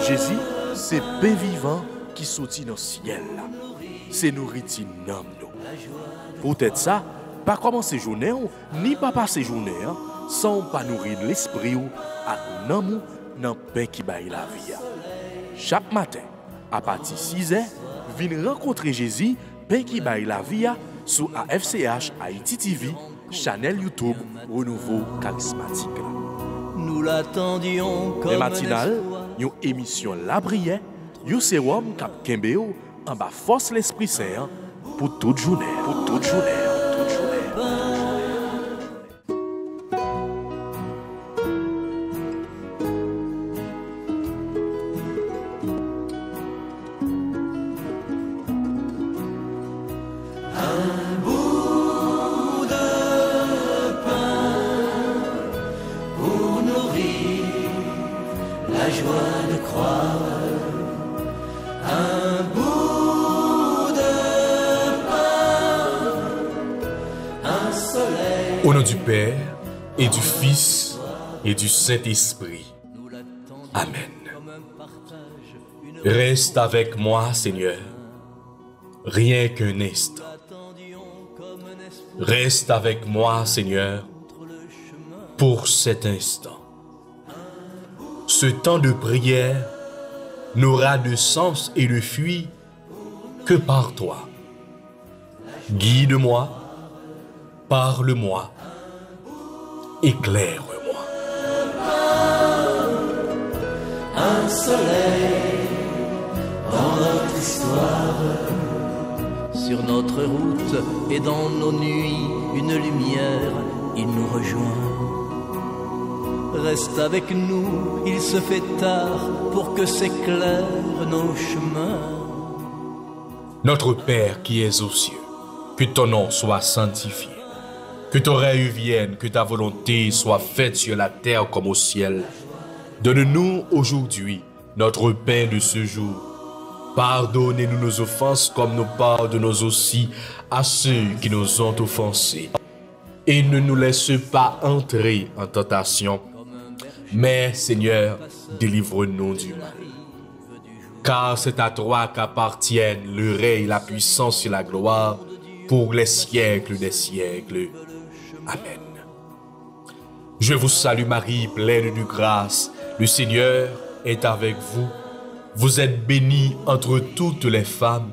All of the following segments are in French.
Jésus, c'est pain vivant qui sortit dans le ciel. C'est nourriture nam nous. Peut-être ça, pas commencer journée ni pas passer journée sans pas nourrir l'esprit ou à nan dans pain qui baille la vie. Chaque matin, à partir de 6h, viens rencontrer Jésus, pain qui baille la vie sur AFCH Haïti TV, channel YouTube Renouveau Charismatique. Nous l'attendions comme les matinales, une émission La Prière, un sérum cap Kembeo en bas force l'Esprit Saint pour toute journée. Pour toute journée. Toute journée. Au nom du Père, et du Fils, et du Saint-Esprit. Amen. Reste avec moi, Seigneur, rien qu'un instant. Reste avec moi, Seigneur, pour cet instant. Ce temps de prière n'aura de sens et de fruit que par toi. Guide-moi, parle-moi, éclaire-moi. Un soleil dans notre histoire, sur notre route et dans nos nuits, une lumière, il nous rejoint. Reste avec nous, il se fait tard pour que s'éclairent nos chemins. Notre Père qui es aux cieux, que ton nom soit sanctifié. Que ton règne vienne, que ta volonté soit faite sur la terre comme au ciel. Donne-nous aujourd'hui notre pain de ce jour. Pardonnez-nous nos offenses comme nous pardonnons aussi à ceux qui nous ont offensés. Et ne nous laisse pas entrer en tentation, mais Seigneur, délivre-nous du mal. Car c'est à toi qu'appartiennent le règne, la puissance et la gloire pour les siècles des siècles. Amen. Je vous salue Marie, pleine de grâce. Le Seigneur est avec vous. Vous êtes bénie entre toutes les femmes.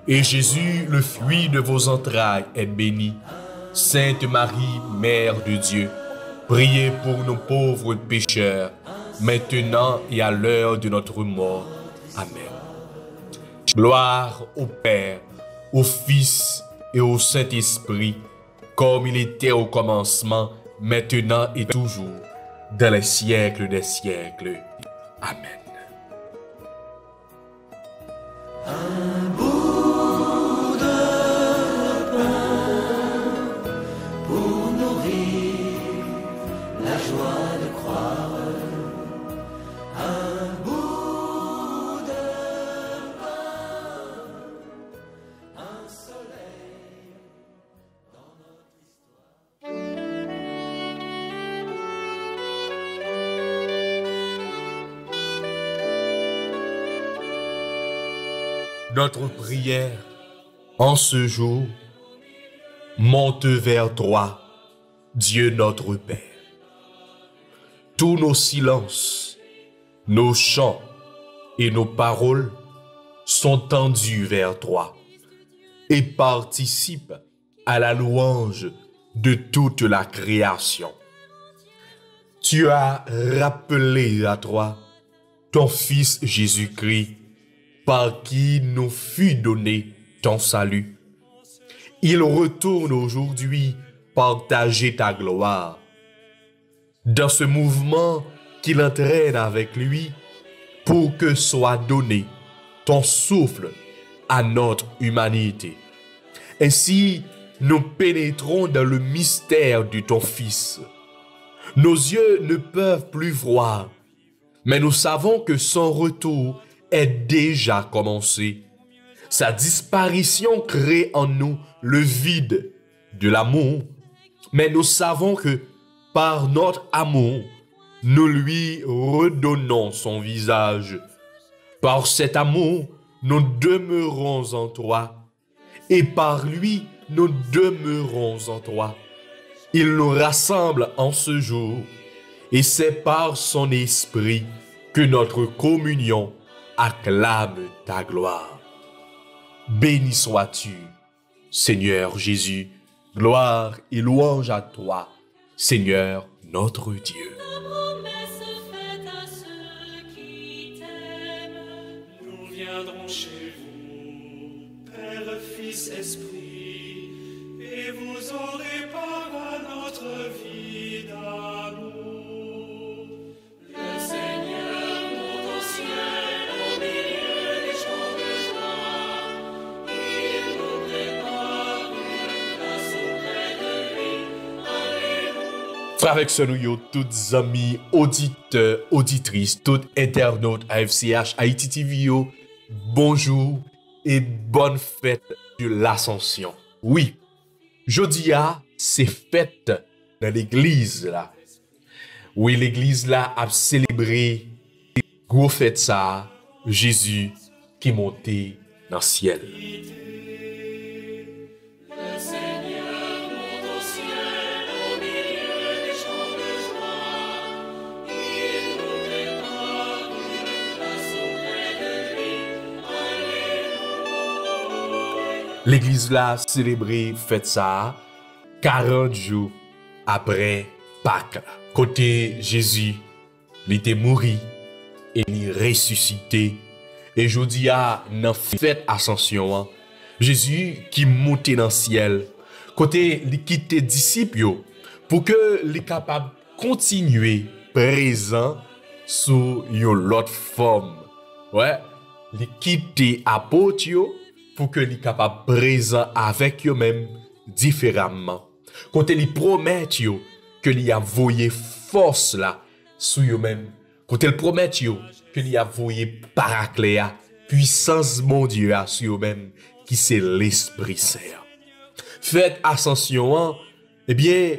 Et Jésus, le fruit de vos entrailles, est béni. Sainte Marie, Mère de Dieu, priez pour nos pauvres pécheurs, maintenant et à l'heure de notre mort. Amen. Gloire au Père, au Fils et au Saint-Esprit, comme il était au commencement, maintenant et toujours, dans les siècles des siècles. Amen. Un bout de pain pour nourrir la joie de croire. Un bout de pain, un soleil dans notre histoire. Notre prière en ce jour monte vers toi, Dieu notre Père. Tous nos silences, nos chants et nos paroles sont tendus vers toi et participent à la louange de toute la création. Tu as rappelé à toi ton Fils Jésus-Christ, par qui nous fut donné ton salut. Il retourne aujourd'hui partager ta gloire. Dans ce mouvement qu'il entraîne avec lui, pour que soit donné ton souffle à notre humanité. Ainsi, nous pénétrons dans le mystère de ton Fils. Nos yeux ne peuvent plus voir, mais nous savons que son retour est déjà commencé. Sa disparition crée en nous le vide de l'amour, mais nous savons que par notre amour, nous lui redonnons son visage. Par cet amour, nous demeurons en toi, et par lui, nous demeurons en toi. Il nous rassemble en ce jour, et c'est par son esprit que notre communion acclame ta gloire. Béni sois-tu, Seigneur Jésus, gloire et louange à toi, Seigneur notre Dieu. La promesse faite à ceux qui t'aiment. Nous viendrons chez vous, Père, Fils, Esprit, et vous aurez part à notre vie d'amour. Le Seigneur monte au ciel au milieu des chants de joie. Il nous prépare une place auprès de lui. Alléluia. Frères et sœurs, nous toutes amis, auditeurs, auditrices, toutes internautes AFCH, Haïti TV, yo, bonjour et bonne fête de l'Ascension. Oui, jeudi c'est fête dans l'église là. Oui, l'église là a célébré gros fête ça, Jésus qui montait dans le ciel. Le Seigneur monte au ciel au milieu des chants de joie. Il nous prépare une place auprès de lui. Alléluia. L'église là a célébré fête ça 40 jours après Pâques. Côté Jésus, il était mort et il ressuscité. Et aujourd'hui, dans fête Ascension, Jésus qui montait dans le ciel, côté il quitte les disciples pour que les capable continuer présent sous une autre forme. Ouais, il quitte apôtres pour que les capable présent avec eux-mêmes différemment. Côté il promet que il a voyé force là sur eux-mêmes. Côté il promet que il a voyé paracléa, puissance mon Dieu sur eux-mêmes qui c'est l'Esprit Saint. Fête Ascension, eh bien,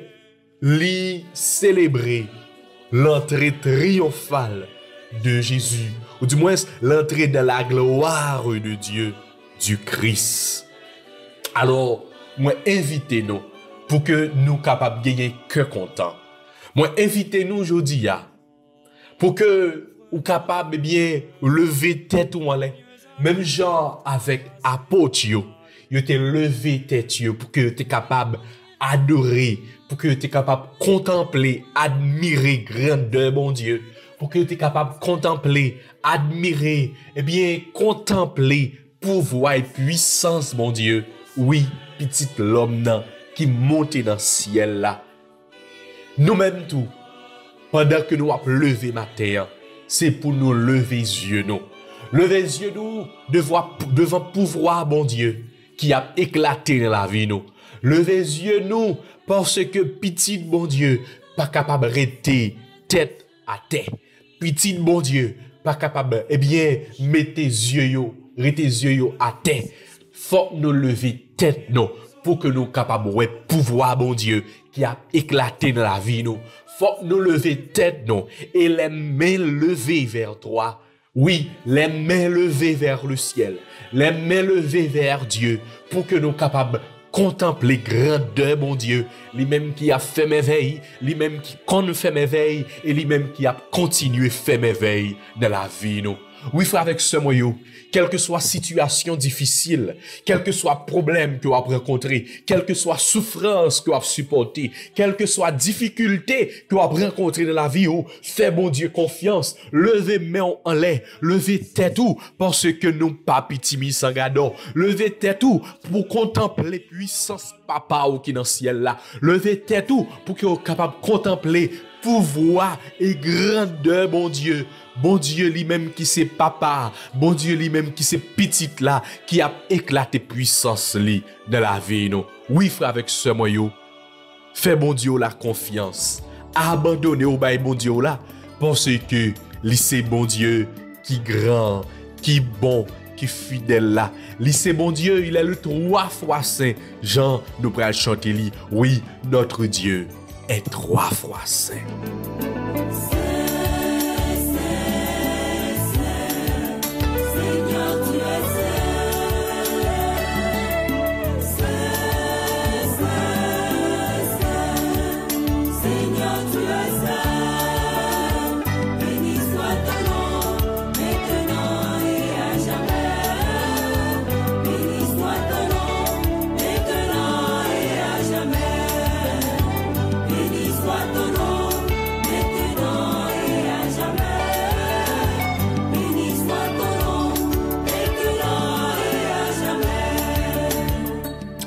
li célébrer l'entrée triomphale de Jésus, ou du moins l'entrée dans la gloire de Dieu, du Christ. Alors, moi invitez-nous pour que nous capables de gagner que content. Moi invitez-nous aujourd'hui pour que nous capables bien lever tête ou en l'air. Même genre avec apôtres, yo te lever tête yo pour que tu es capable adorer, pour que tu es capable contempler, admirer grandeur bon Dieu, pour que tu es capable contempler, admirer, eh bien contempler pouvoir et puissance mon Dieu. Oui, petit l'homme nan qui monte dans le ciel là. Nous-mêmes tout, pendant que nous avons levé matin, c'est pour nous lever les yeux nous. Lever les yeux nous devant pouvoir bon Dieu qui a éclaté dans la vie nous. Lever les yeux nous parce que petit bon Dieu pas capable de rester tête à tête. Petit bon Dieu pas capable eh bien mettre tes yeux à terre. Faut nous lever tête nous pour que nous capables ouais pouvoir bon Dieu qui a éclaté dans la vie nous. Faut nous lever tête nous et les mains levées vers toi. Oui, les mains levées vers le ciel, les mains levées vers Dieu pour que nous capables contempler grandeur mon Dieu, lui-même qui a fait merveille, lui-même qui compte fait merveille et lui-même qui a continué fait merveille dans la vie nous. Oui, frère, avec ce moyen, quelle que soit situation difficile, quel que soit problème que vous avez rencontré, quelle que soit souffrance que vous avez supporté, quelle que soit difficulté que vous avez rencontré dans la vie, fais bon Dieu confiance, levez main en l'air, levez tête ou, parce que nous pas petit sans gado, levez tête ou pour contempler puissance papa ou qui dans le ciel là, levez tête ou pour que vous capable de contempler pouvoir et grandeur bon Dieu lui-même qui c'est papa, bon Dieu lui-même qui c'est petite là, qui a éclaté puissance li dans la vie nous. Oui frère avec ce moyen, fais bon Dieu la confiance, abandonnez au bail bon Dieu là, parce que li c'est bon Dieu qui grand, qui bon, qui fidèle là. Li c'est bon Dieu, il est le 3 fois saint. Jean nous pral chanter li. Oui, notre Dieu est 3 fois saint.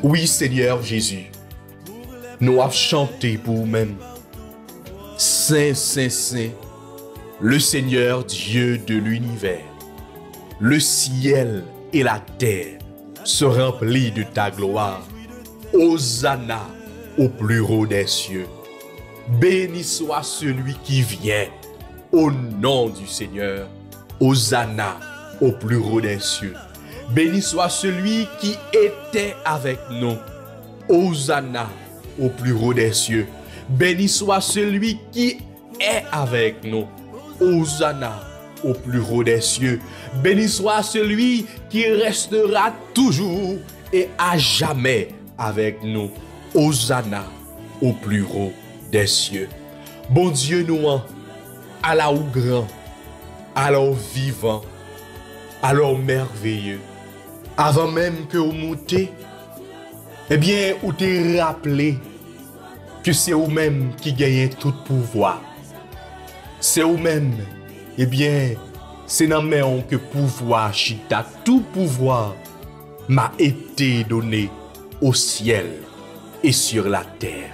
Oui, Seigneur Jésus, nous avons chanté pour nous-mêmes. Saint, Saint, Saint, le Seigneur Dieu de l'univers. Le ciel et la terre se remplissent de ta gloire. Hosanna au plus haut des cieux. Béni soit celui qui vient au nom du Seigneur. Hosanna au plus haut des cieux. Béni soit celui qui était avec nous. Hosanna au plus haut des cieux. Béni soit celui qui est avec nous. Hosanna au plus haut des cieux. Béni soit celui qui restera toujours et à jamais avec nous. Hosanna au plus haut des cieux. Bon Dieu nous, alors grand, alors vivant, alors merveilleux. Avant même que vous montez, eh bien, vous t'es rappelé que c'est vous-même qui gagnez tout pouvoir. C'est vous-même, eh bien, c'est dans mes mains que pouvoir, chita, tout pouvoir m'a été donné au ciel et sur la terre.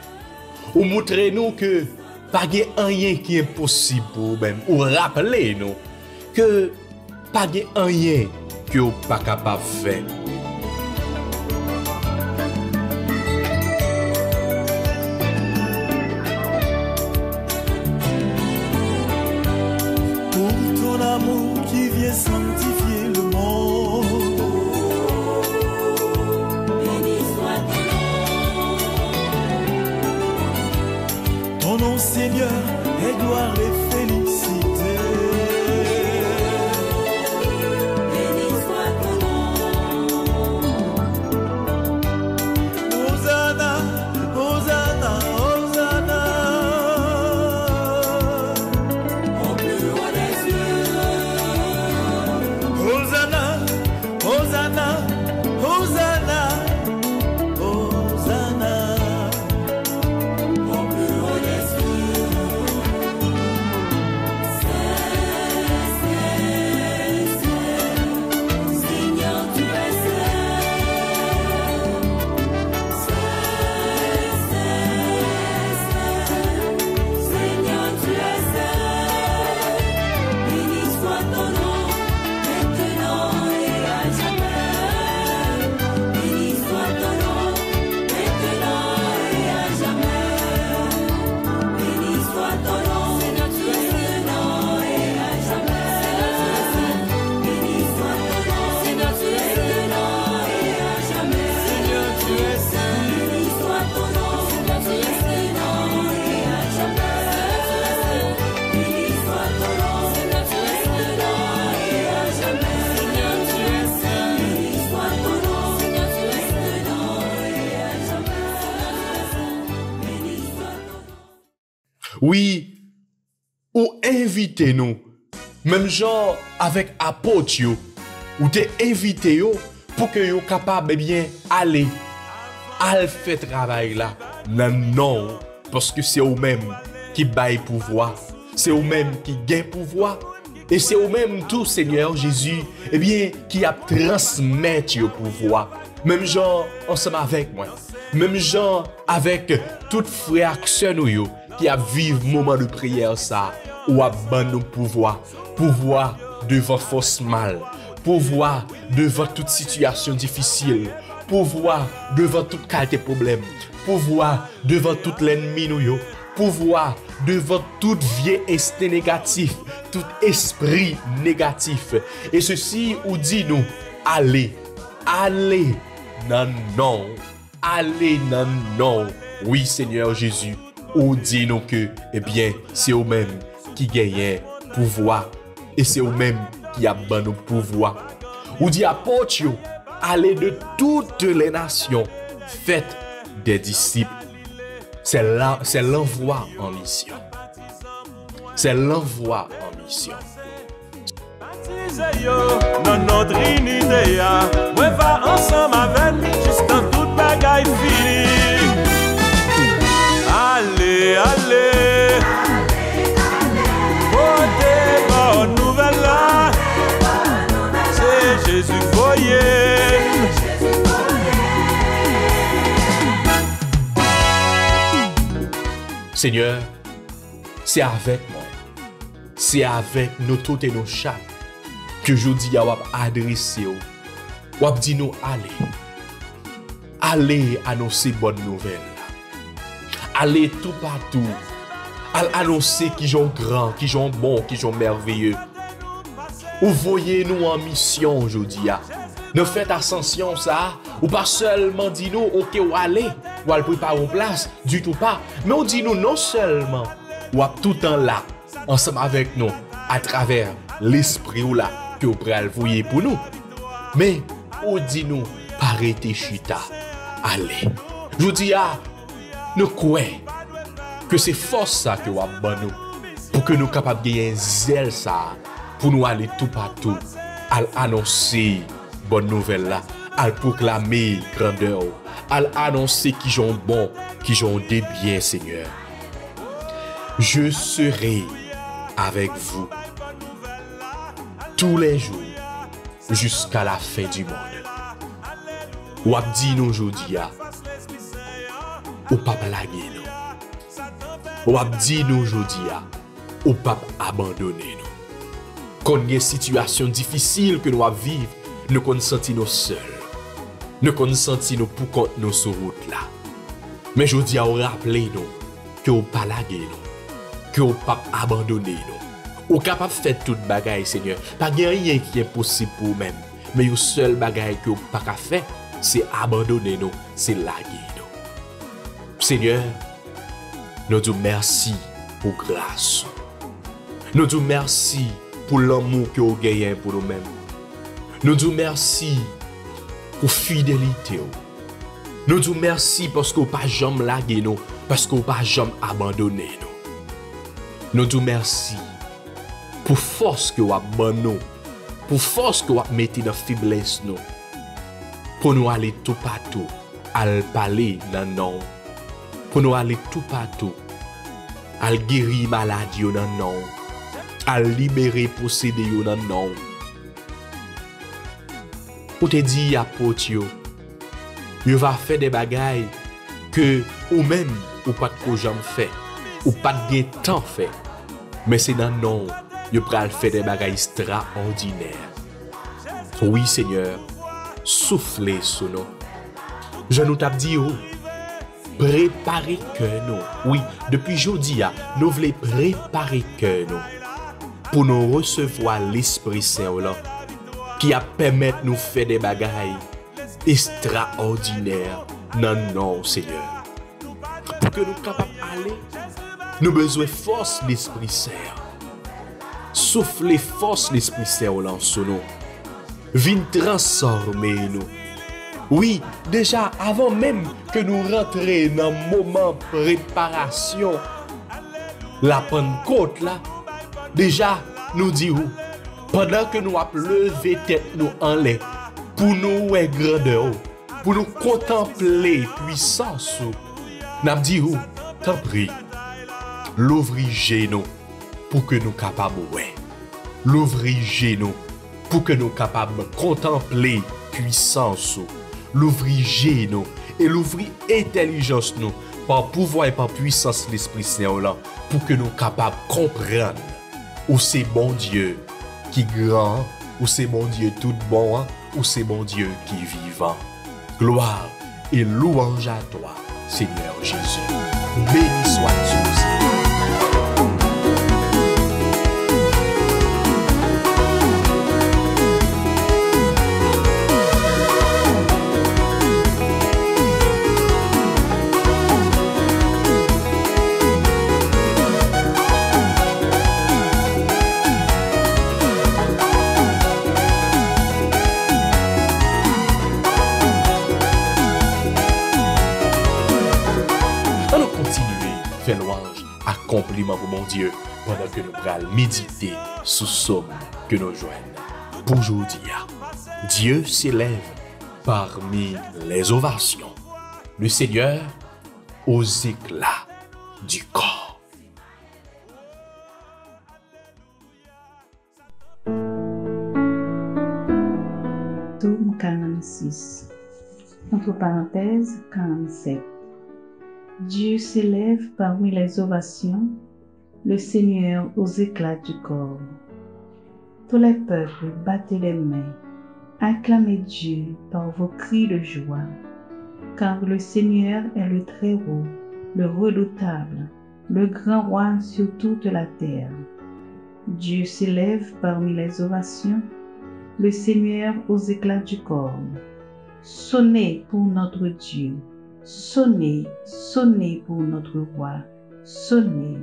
Ou montrez-nous que pas rien qui est impossible pour vous-même. Ou rappelez-nous que pas rien que vous pas capable de faire. Pour ton amour qui vient sanctifier le monde. Béni soit Ton nom Seigneur est gloire et félicité. béni soit ton nom. Hosanna, Hosanna, Hosanna. Au plus haut des cieux. Hosanna, Hosanna, Hosanna, Hosanna. Au plus haut des cieux. Seigneur, tu es Seigneur, tu es béni soit ton nom, maintenant et à jamais. Béni soit ton nom, maintenant et à jamais. Béni soit ton nom, Seigneur, tu es maintenant et à jamais. Béni soit ton nom, Seigneur, tu es maintenant et à jamais. Seigneur, tu es saint. Béni soit ton nom, Seigneur, tu es maintenant et à jamais. Béni soit ton nom, Seigneur, tu es maintenant et à jamais. Seigneur, tu es saint. Béni soit ton nom, Seigneur, tu es maintenant et à jamais. Béni soit ton nom. Oui, ou invitez-nous, même genre avec apôtre, yo, ou t'es invité yo, pour que yo capable bien aller, faire travail là, non, parce que c'est eux-mêmes qui baillent pouvoir, c'est eux-mêmes qui gagnent pouvoir, et c'est eux-mêmes tout, Seigneur Jésus, eh bien, qui a transmettre le pouvoir, même genre ensemble avec moi, même genre avec toute frère yo, qui a vivre moment de prière ça, ou a ban pouvoir devant force mal, pouvoir devant toute situation difficile, pouvoir devant toute qualité problème, pouvoir devant tout l'ennemi nous yo, pouvoir devant toute vieille instinct négatif, tout esprit négatif. Et ceci ou dit nous, allez, non, allez, non, oui Seigneur Jésus, ou dit nous que, eh bien, c'est eux-mêmes qui gagnent pouvoir, et c'est eux-mêmes qui abandonnent le pouvoir. Ou dit apôtre, allez de toutes les nations, faites des disciples. C'est l'envoi en mission. C'est l'envoi en mission. Baptisez yo dans notre unité, ouais va ensemble avec jusqu'à toute bagaille finie. Allez, allez, portez bonne nouvelle là, c'est Jésus voyez. Seigneur, c'est avec moi, c'est avec nous toutes et nos chattes que je dis à wap adressé, wap dit nous allez annoncer bonne nouvelle, allez tout partout, allez annoncer qui sont grands, qui sont bons, qui sont merveilleux. Ou voyez-nous en mission aujourd'hui. Nous faites ascension ça, ou pas seulement dit nous, ok, ou allez préparer une place, du tout pas. Mais on dit nous non seulement, ou tout le temps là, ensemble avec nous, à travers l'esprit ou là, que vous prenez voyer pour nous. Mais, on dit nous, arrêtez chuta, allez. Je vous dis, nous croyons que c'est force ça que vous avez nous, pour que nous capables de gagner un zèle ça, pour nous aller tout partout, à annoncer bonne nouvelle là, à proclamer grandeur, à annoncer qui sont bons, qui sont des biens, Seigneur. Je serai avec vous tous les jours jusqu'à la fin du monde. Ou ap di nous aujourd'hui, ou pas blaguer nous. Ou ap di nous aujourd'hui, ou pas abandonner nous. Quand il y a une situation difficile que nous vivons, nous qu'on senti nous seuls. Nous qu'on senti nous pour compte nous sur route là. Mais je dis à vous rappeler nous que vous pas laguer nous, que vous pas abandonner nous. Vous capable de faire toute bagaille, Seigneur. Pas rien qui est possible pour vous-même. Mais le seul bagaille que vous pas qu'à faire, c'est abandonner nous, c'est laguer nous. Seigneur, nous disons merci pour grâce. Nous disons merci pour l'amour que vous gagnez pour nous-mêmes. Nous disons merci pour fidélité. Nous disons merci parce que vous pas jamais lagué nous, parce que vous pas jamais abandonné nous. Nous disons merci pour force que vous avez nous, pour force que vous avez mis dans la faiblesse nous, pour nous aller tout partout, à parler dans le nom, pour nous aller tout partout, à guérir maladie dans le nom, à libérer posséder dans le nom. Pour te dire à Potio, il va faire des bagailles que ou même ou pas de jamais fait, ou pas de temps fait, mais c'est dans le nom. Je pral faire des bagailles extraordinaires. Oui, Seigneur, soufflez sur nous. Je nous t'ai dit, préparez que nous. Oui, depuis aujourd'hui, nous voulons préparer que nous pour nous recevoir l'Esprit Saint qui a permis de nous faire des bagailles extraordinaires dans le nom, Seigneur. Pour que nous soyons capables d'aller, nous avons besoin de force de l'Esprit Saint. Soufflez force l'Esprit Saint sur nous. Viens transformer nous. Oui, déjà avant même que nous rentrions dans le moment de préparation, la Pentecôte là, déjà nous disons, pendant que nous avons levé tête nous en l'air, pour nous ouais grandeur, pour nous contempler puissance, nous avons dit, t'en prie, l'ouvrir nous pour que nous capables ouais. L'ouvrir nous pour que nous capables contempler puissance. L'ouvrir nous et l'ouvrir intelligence nous par pouvoir et par puissance de l'Esprit Saint là pour que nous capables comprendre où c'est bon Dieu qui grand, où c'est bon Dieu tout bon, où c'est bon Dieu qui vivant. Gloire et louange à toi, Seigneur Jésus. Béni sois-tu. Fait louange, accomplissement pour mon Dieu, pendant que nous allons méditer sous somme que nous joignons. Pour aujourd'hui, Dieu s'élève parmi les ovations. Le Seigneur aux éclats du corps. Psaume 46, entre parenthèses 47. Dieu s'élève parmi les ovations, le Seigneur aux éclats du corps. Tous les peuples, battez les mains, acclamez Dieu par vos cris de joie, car le Seigneur est le Très-Haut, le redoutable, le grand roi sur toute la terre. Dieu s'élève parmi les ovations, le Seigneur aux éclats du corps. Sonnez pour notre Dieu, sonnez, sonnez pour notre roi, sonnez,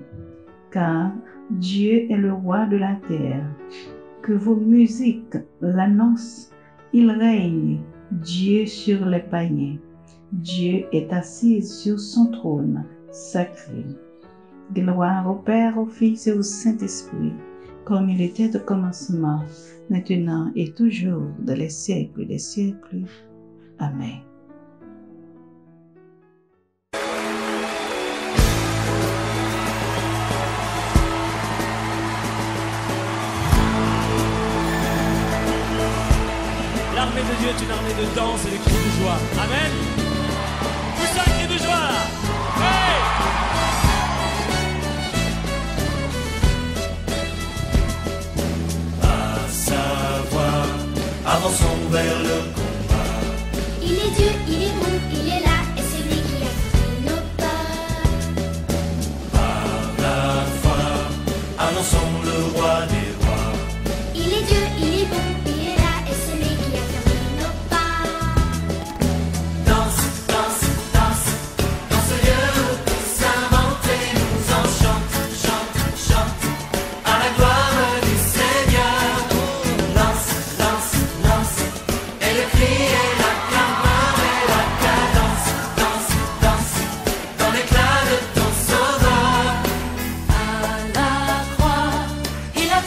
car Dieu est le roi de la terre. Que vos musiques l'annoncent, il règne, Dieu sur les païens. Dieu est assis sur son trône sacré. Gloire au Père, au Fils et au Saint-Esprit, comme il était au commencement, maintenant et toujours, dans les siècles des siècles. Amen. L'armée de Dieu est une armée de danse et de cris de joie. Amen. Pousse un cri de joie là. Hey! À savoir, avançons vers le combat. Il est Dieu, il est bon, il est là, et c'est lui qui a pris nos pas. Par la foi, annonçons le roi des rois. Il est Dieu, il est bon, il est là, et c'est lui qui a pris nos pas. Danse, danse, danse, dans ce lieu où tout s'inventé nous enchante, chante, chante, à la gloire du Seigneur. Lance, lance, lance, et le cri et la clameur et la cadence, danse, danse, dans l'éclat de ton sauveur. À la croix, il a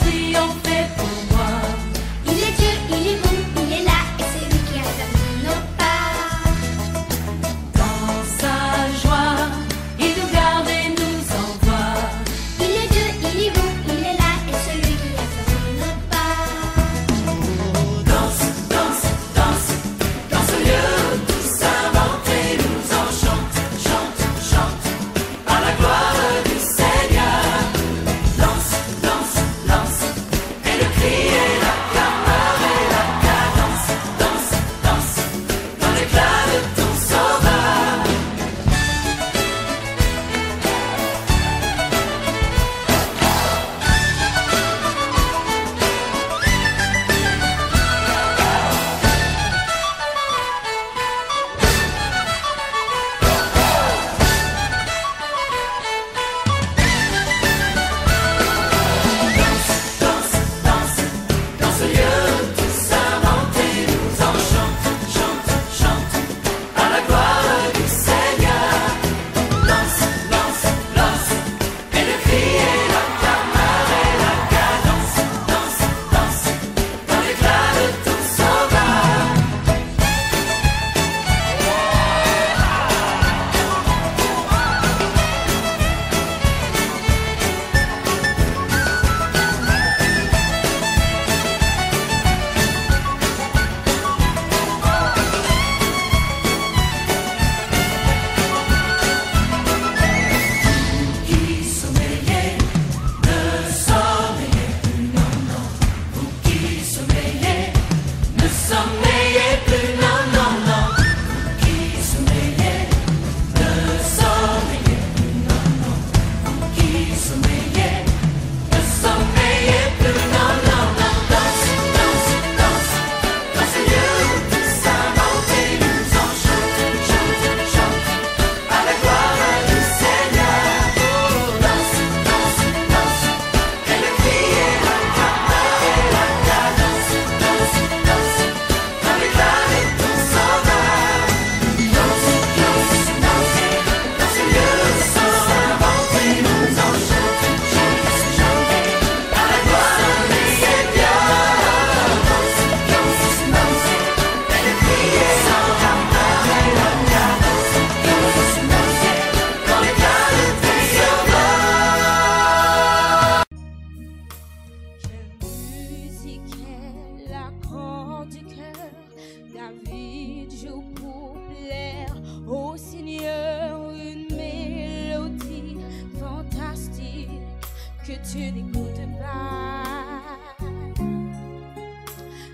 de paille.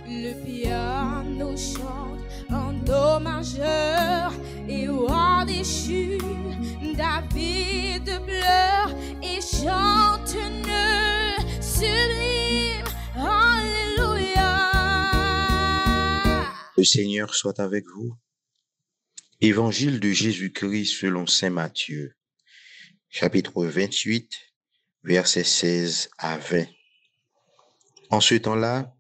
Le piano chante en do majeur et roi déchu, David pleure et chante une sublime Alléluia. Le Seigneur soit avec vous. Évangile de Jésus-Christ selon saint Matthieu, chapitre 28, versets 16 à 20. En ce temps-là,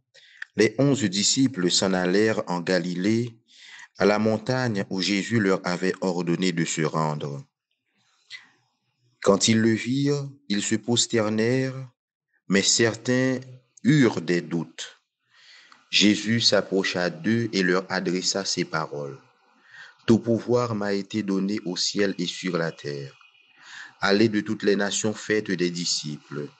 les 11 disciples s'en allèrent en Galilée, à la montagne où Jésus leur avait ordonné de se rendre. Quand ils le virent, ils se prosternèrent, mais certains eurent des doutes. Jésus s'approcha d'eux et leur adressa ces paroles. Tout pouvoir m'a été donné au ciel et sur la terre. Allez de toutes les nations, faites des disciples.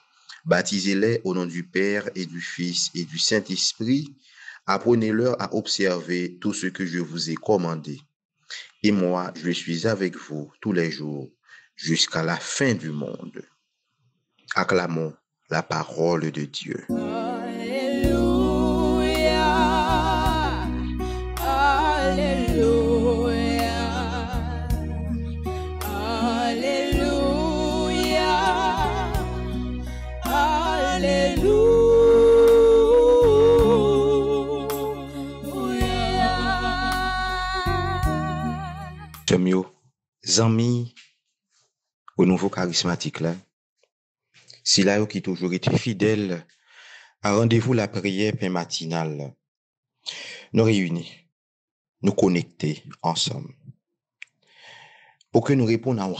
Baptisez-les au nom du Père et du Fils et du Saint-Esprit. Apprenez-leur à observer tout ce que je vous ai commandé. Et moi, je suis avec vous tous les jours jusqu'à la fin du monde. Acclamons la parole de Dieu. Alléluia, Alléluia, Alléluia, Alléluia. Semio, zami, au nouveau charismatique là, si là qui toujours été fidèle à rendez-vous la prière pain matinale, nous réunis, nous connecter ensemble, pour que nous répondions à un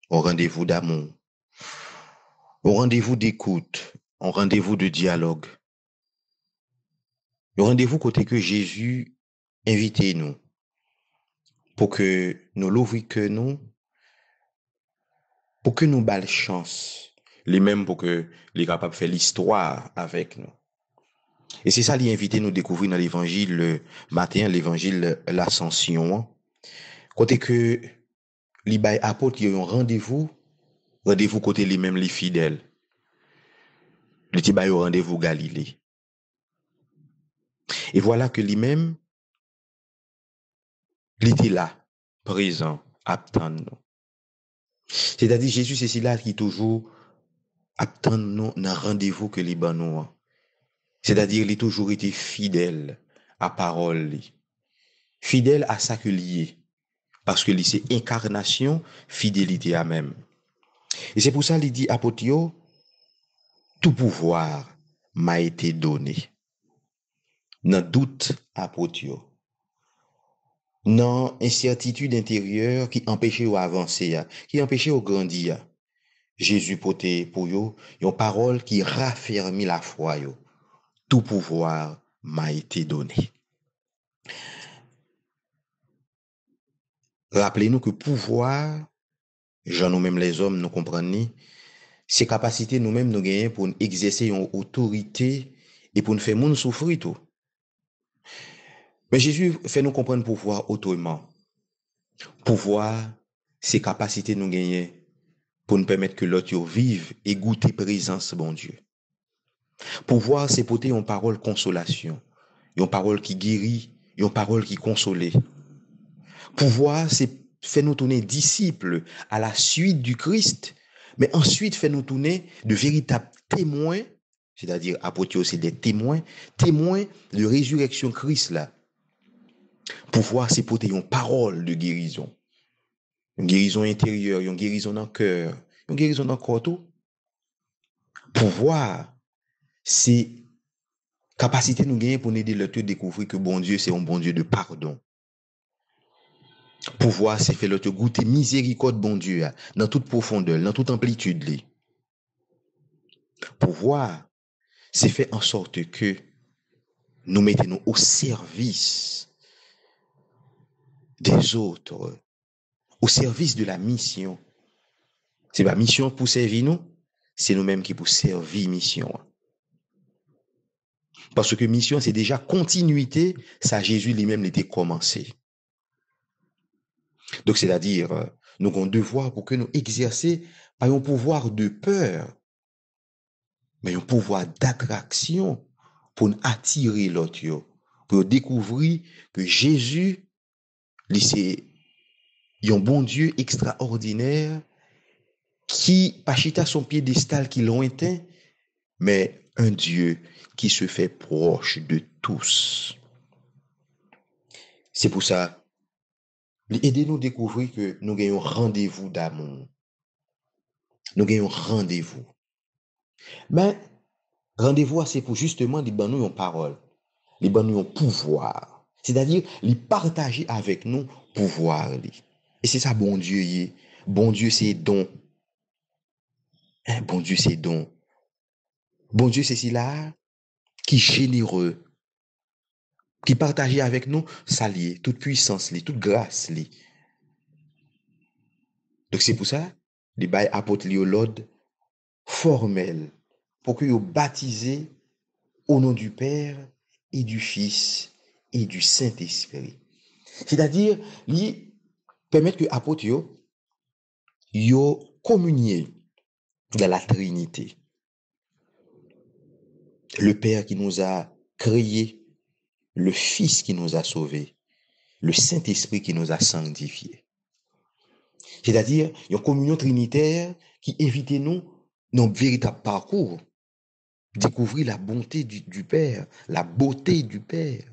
rendez-vous d'amour, un rendez-vous d'écoute, un rendez-vous de dialogue, un rendez-vous côté que Jésus invite nous, pour que nous l'ouvrions que nous, pour que nous balle chance, les mêmes pour que les capables de faire l'histoire avec nous. Et c'est ça, l'invité nous découvrir dans l'évangile le matin, l'évangile l'ascension. Côté que les bail apôtres ont un rendez-vous côté les mêmes les fidèles. Le petit bail au rendez-vous Galilée. Et voilà que les mêmes il était là, présent, attend nous. C'est-à-dire Jésus c'est là qui toujours attend nous dans rendez-vous que les nous. C'est-à-dire il a toujours été fidèle à parole, fidèle à sa que lié, parce que c'est incarnation, fidélité à même. Et c'est pour ça qu'il dit apôtre, tout pouvoir m'a été donné. Dans doute apôtre, dans incertitude intérieure qui empêchait ou avancer, qui empêchait ou grandir. Jésus poté pour yo, une parole qui raffermit la foi yo. Tout pouvoir m'a été donné. Rappelez-nous que pouvoir, genre nous-mêmes les hommes, nous comprenons, c'est capacité nous-mêmes nous gagner pour exercer une autorité et pour nous faire monde souffrir tout. Mais Jésus fait nous comprendre pouvoir autrement. Pouvoir, c'est capacité nous gagner pour nous permettre que l'autre vive et goûter présence bon Dieu. Pouvoir, c'est porter une parole consolation, une parole qui guérit, une parole qui console. Pouvoir, c'est faire nous tourner disciples à la suite du Christ, mais ensuite faire nous tourner de véritables témoins, c'est-à-dire apôtres, c'est des témoins de résurrection Christ là. Pouvoir, c'est porter une parole de guérison. Une guérison intérieure, une guérison dans le cœur, une guérison dans le corps tout. Pouvoir, c'est capacité nous gagner pour nous aider l'autre découvrir que bon Dieu, c'est un bon Dieu de pardon. Pouvoir, c'est faire l'autre goûter miséricorde bon Dieu, dans toute profondeur, dans toute amplitude. Pouvoir, c'est faire en sorte que nous mettons au service des autres, au service de la mission. C'est pas mission pour servir nous, c'est nous-mêmes qui pour servir mission. Parce que mission, c'est déjà continuité, ça Jésus lui-même l'était commencé. Donc, c'est-à-dire, nous avons un devoir pour que nous exercer par un pouvoir de peur. mais un pouvoir d'attraction pour nous attirer l'autre, yo, pour découvrir que Jésus, lui, c'est un bon Dieu extraordinaire qui, pas chita son piédestal qui lointain, mais un Dieu qui se fait proche de tous. C'est pour ça, aidez-nous à découvrir que nous avons un rendez-vous d'amour. Nous avons un rendez-vous. Mais rendez-vous, c'est pour justement les nous une parole, les nous un pouvoir. C'est-à-dire, les partager avec nous pouvoir. Et c'est ça, bon Dieu, y. Bon Dieu, c'est don. Hein, bon Dieu, c'est don. Bon Dieu, c'est celui-là qui est généreux, qui partage avec nous sa lié, toute puissance, toute grâce. Donc c'est pour ça, les bails apôtres l'ordre formel pour que vous baptisez au nom du Père et du Fils et du Saint-Esprit. C'est-à-dire, lui permettre que apôtres yo communier dans la Trinité. Le Père qui nous a créés, le Fils qui nous a sauvés, le Saint-Esprit qui nous a sanctifiés. C'est-à-dire, une communion trinitaire qui invite nous dans le véritable parcours, découvrir la bonté du Père, la beauté du Père.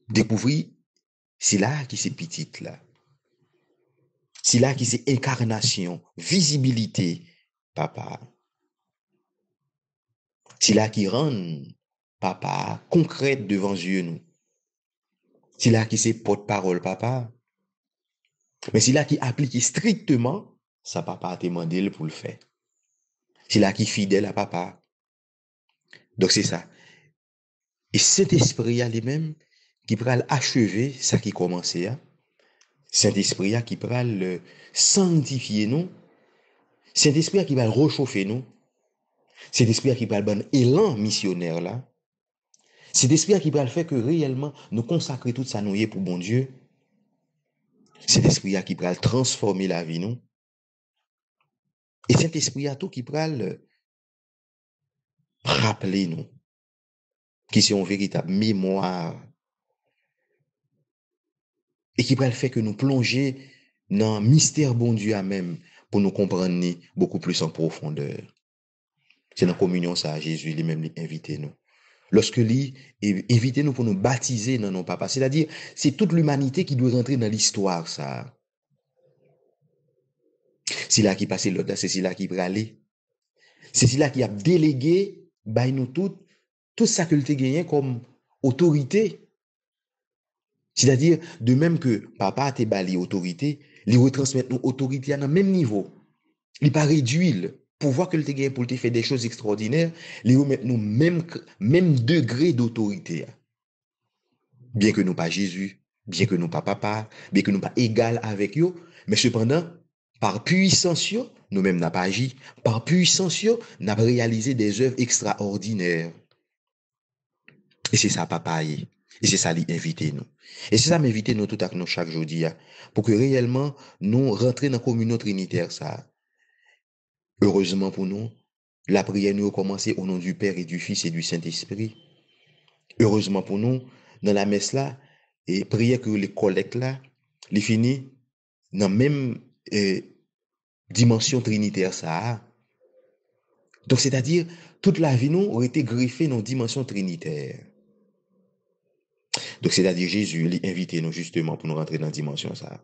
Découvrir, c'est là qui c'est petite là. C'est là qui c'est incarnation, visibilité, papa. C'est là qui rend papa concrète devant Dieu nous. C'est là qui c'est porte-parole, papa. Mais c'est là qui applique strictement, ça papa a demandé pour le faire. C'est là qui est fidèle à papa. Donc c'est ça. Et cet esprit a lui-même qui pourra achever ça qui commençait. Cet esprit qui pourra le sanctifier nous. Cet esprit qui va le réchauffer nous. Cet esprit qui va le bon élan missionnaire là. Cet esprit qui va le faire que réellement nous consacrer tout ça nous pour bon Dieu. Cet esprit qui va transformer la vie nous. Et cet esprit tout qui va le rappeler nous. Qui sont une véritable mémoire. Et qui va le faire que nous plonger dans le mystère bon Dieu à même pour nous comprendre beaucoup plus en profondeur. C'est dans la communion ça, Jésus lui-même invite nous. Lorsque lui invite nous pour nous baptiser dans nos papas, c'est-à-dire c'est toute l'humanité qui doit rentrer dans l'histoire ça. C'est là qui passe l'autre, c'est là qui va aller. C'est là qui a délégué by nous tout ça que le gagné comme autorité. C'est-à-dire, de même que papa a bali autorité, il retransmet nos autorité à un même niveau. Il pas réduit le pouvoir que le gagné pour te faire des choses extraordinaires, il remet nous même degré d'autorité. Bien que nous pas Jésus, bien que nous pas papa, bien que nous pas égal avec eux, mais cependant, par puissance, nous-mêmes n'a pas agi, par puissance, n'a pas réalisé des œuvres extraordinaires. Et c'est ça, papa. Et c'est ça, l'inviter nous. Et c'est ça, m'inviter nous tout à nous chaque jour, pour que réellement, nous rentrions dans la communion trinitaire, ça. Heureusement pour nous, la prière nous a commencé au nom du Père et du Fils et du Saint-Esprit. Heureusement pour nous, dans la messe là, et prière que les collectes là, les finis dans la même dimension trinitaire, ça. Donc, c'est-à-dire, toute la vie nous aurait été greffée dans une dimension trinitaire. Donc, c'est-à-dire Jésus, il invite nous justement pour nous rentrer dans la dimension ça.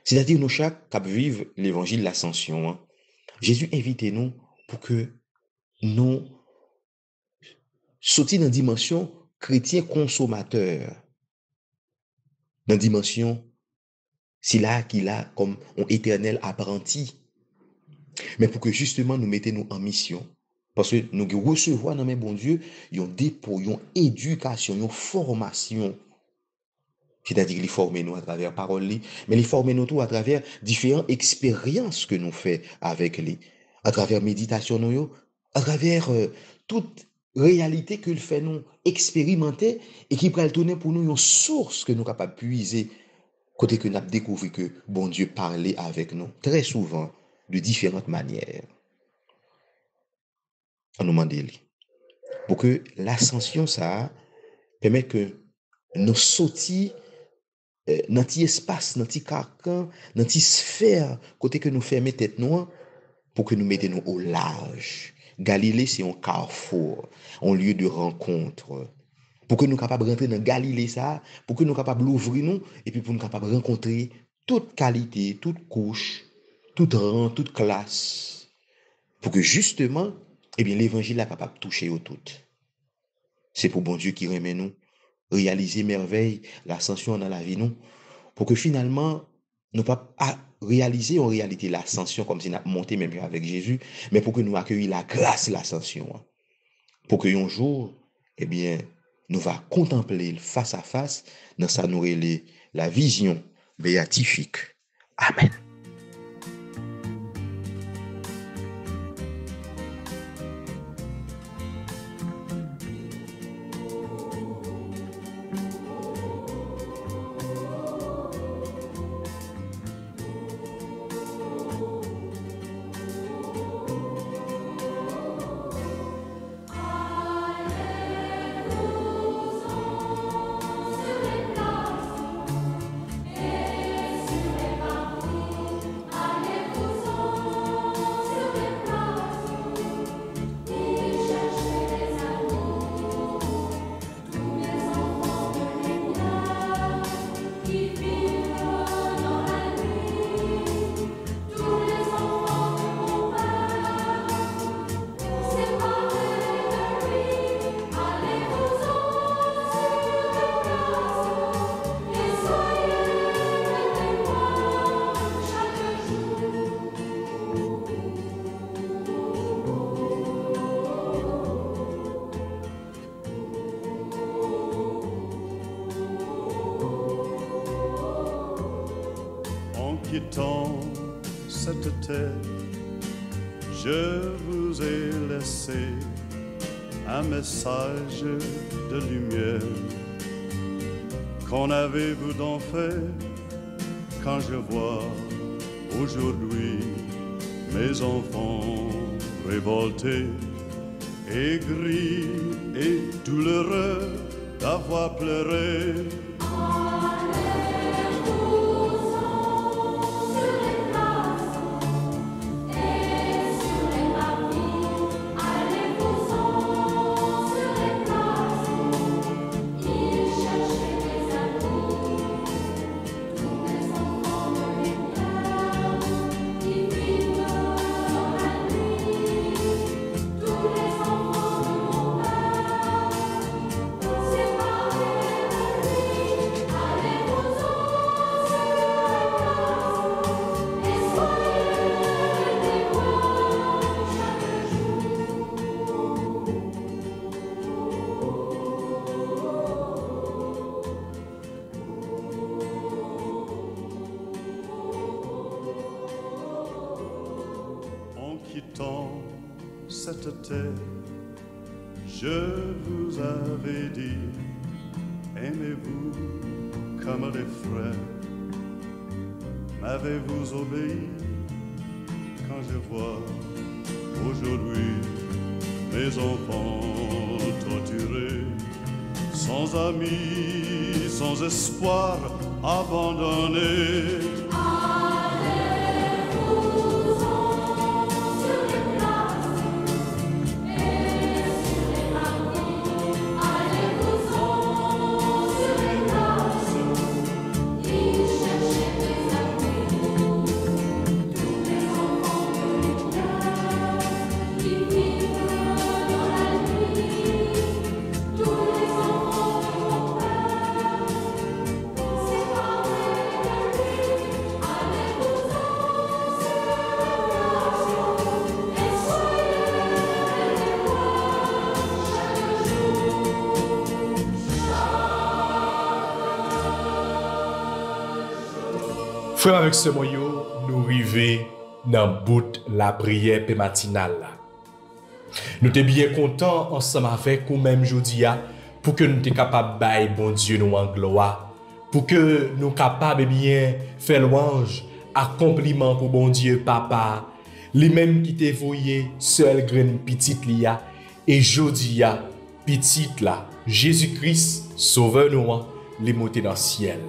C'est-à-dire nous chaque cap vivre l'évangile de l'ascension. Hein. Jésus invite nous pour que nous sortions dans la dimension chrétien consommateur. Dans la dimension, c'est là qu'il a comme un éternel apprenti. Mais pour que justement nous mettions en mission. Parce que nous recevons dans mes bon Dieu, un dépôt, une éducation, une formation. C'est-à-dire qu'ils forment nous à travers la parole, mais ils forment nous tout à travers différentes expériences que nous faisons avec lui. À travers la méditation, à travers toute réalité qu'il fait nous expérimenter et qui peut tourner pour nous une source que nous sommes capables de puiser. Côté que nous avons découvert que bon Dieu parlait avec nous très souvent de différentes manières. On nous demande pour que l'ascension ça permet que nous sortions dans petit espace, dans petit carcan, dans petit sphère côté que nous fermer tête nous pour que nous mettions au large. Galilée c'est un carrefour, un lieu de rencontre. Pour que nous capables de rentrer dans Galilée ça, pour que nous capables d'ouvrir nous et puis pour nous capables de rencontrer toute qualité, toute couche, tout rang, toute classe. Pour que justement, eh bien l'évangile est capable de toucher au tout. C'est pour bon Dieu qui remet nous réaliser merveille, l'ascension dans la vie nous, pour que finalement nous pas réaliser en réalité l'ascension comme si nous monté même avec Jésus, mais pour que nous accueillions la grâce l'ascension. Pour que un jour, eh bien, nous va contempler face à face dans sa nourrir la vision béatifique. Amen. Quittant cette terre, je vous ai laissé un message de lumière. Qu'en avez-vous d'en fait quand je vois aujourd'hui mes enfants révoltés, aigris et douloureux d'avoir pleuré? Quittant cette terre, je vous avais dit, aimez-vous comme les frères. M'avez-vous obéi quand je vois aujourd'hui mes enfants torturés, sans amis, sans espoir, abandonnés? Frère avec ce moyo, nous arrivons dans le bout de la prière matinale. Nous sommes bien contents ensemble avec vous même aujourd'hui pour que nous soyons capables de bailler bon Dieu nous en gloire, pour que nous soyons capables de bien faire louange, accomplissement pour bon Dieu Papa, Lui-même qui t'est voyé seul graine petite lia et jodi a petite là. Jésus-Christ sauveur nous les monter dans le ciel.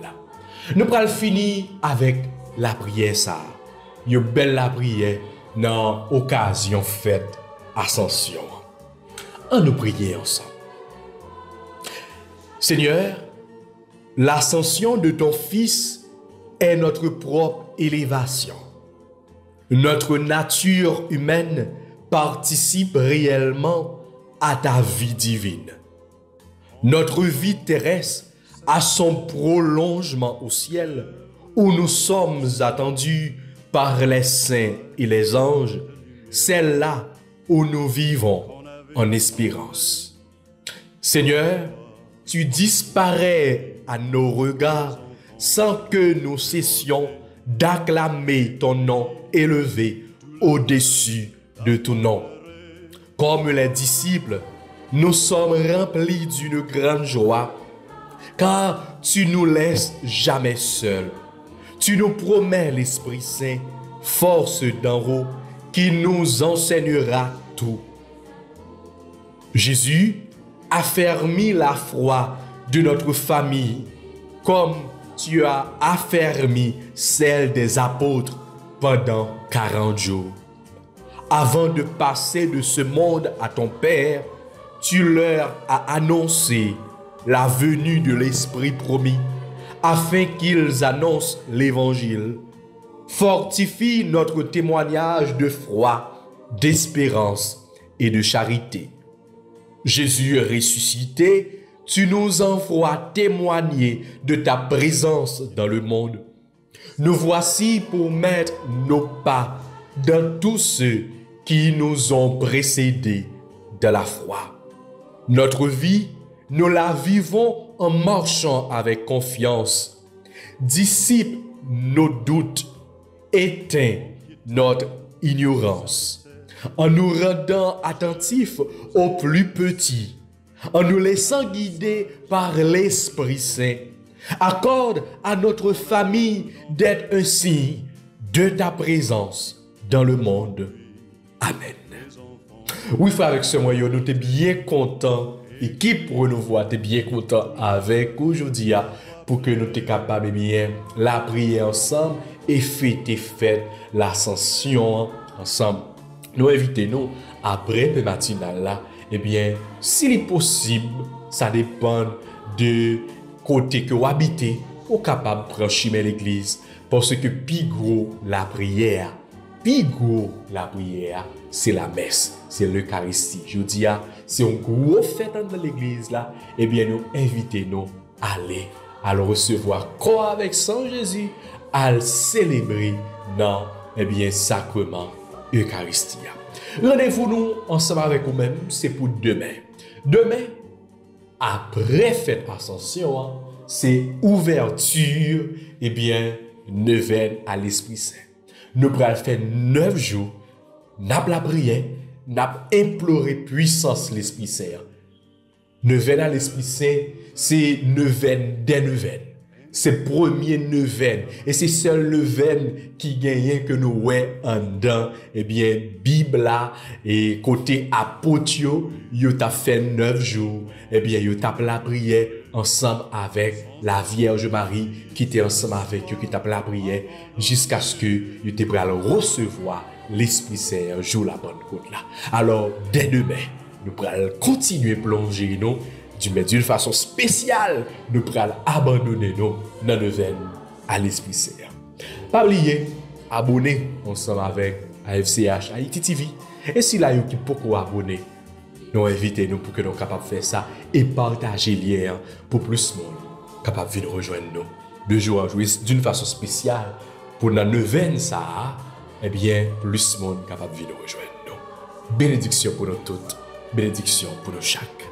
Nous pral finir avec la prière ça. Une belle la prière dans occasion fête ascension. On nous prier ensemble. Seigneur, l'ascension de ton Fils est notre propre élévation. Notre nature humaine participe réellement à ta vie divine. Notre vie terrestre a son prolongement au ciel, où nous sommes attendus par les saints et les anges, celle-là où nous vivons en espérance. Seigneur, tu disparais à nos regards sans que nous cessions d'acclamer ton nom élevé au-dessus de tout nom. Comme les disciples, nous sommes remplis d'une grande joie, car tu nous laisses jamais seuls. Tu nous promets l'Esprit Saint, force d'en haut, qui nous enseignera tout. Jésus affermit la foi de notre famille, comme tu as affermi celle des apôtres pendant 40 jours. Avant de passer de ce monde à ton Père, tu leur as annoncé la venue de l'Esprit promis, afin qu'ils annoncent l'Évangile. Fortifie notre témoignage de foi, d'espérance et de charité. Jésus ressuscité, tu nous envoies témoigner de ta présence dans le monde. Nous voici pour mettre nos pas dans tous ceux qui nous ont précédés de la foi. Notre vie, nous la vivons en marchant avec confiance. Dissipe nos doutes, éteins notre ignorance, en nous rendant attentifs aux plus petits, en nous laissant guider par l'Esprit Saint. Accorde à notre famille d'être un signe de ta présence dans le monde. Amen. Oui, frère, avec ce moyen, nous sommes bien contents. Équipe Renouveau, t'es bien content avec aujourd'hui pour que nous soyons capables de bien la prier ensemble et fêter l'ascension ensemble. Nous invitons après le matinal là, eh bien, s'il est possible, ça dépend de côté que vous habitez, vous êtes capable de prendre chemin l'église parce que plus gros la prière, c'est la messe, c'est l'Eucharistie. Je dis, c'est une grosse fête dans l'église là, eh bien, nous invitons à aller à le recevoir comme avec Saint Jésus, à le célébrer dans, eh bien, sacrement Eucharistie. Rendez-vous nous ensemble avec vous-même, c'est pour demain. Demain, après fête Ascension, c'est ouverture, eh bien, neuvaine à l'Esprit Saint. Nous allons faire 9 jours, nous allons la prière, nous allons implorer puissance l'Esprit Saint. Neuvaine à l'Esprit Saint, c'est neuvaine des neuvaines. C'est premier neuvaine. Et c'est seul neuvaine qui gagne que nous voyons en dedans. Eh bien, Bible là, et côté apôtre, yo t'a fait 9 jours. Eh bien, yo t'a la prière ensemble avec la Vierge Marie qui était ensemble avec eux, qui t'a la prière jusqu'à ce que yo t'es prêt à recevoir l'Esprit Saint un jour la bonne côte là. Alors, dès demain, nous allons continuer à plonger nous. D'une façon spéciale, nous allons abandonner nous dans le veine à l'Esprit Saint. Pas oublier, abonnez ensemble avec AFCH, Haïti TV. Et si là, vous qui beaucoup abonner, nous invitons nous pour que nous soyons capables de faire ça et partager les liens pour plus de monde capable de rejoindre nous. De jour en jour, d'une façon spéciale, pour la neuvaine ça, eh bien, plus de monde capable de rejoindre nous. Bénédiction pour nous toutes, bénédiction pour nous chaque.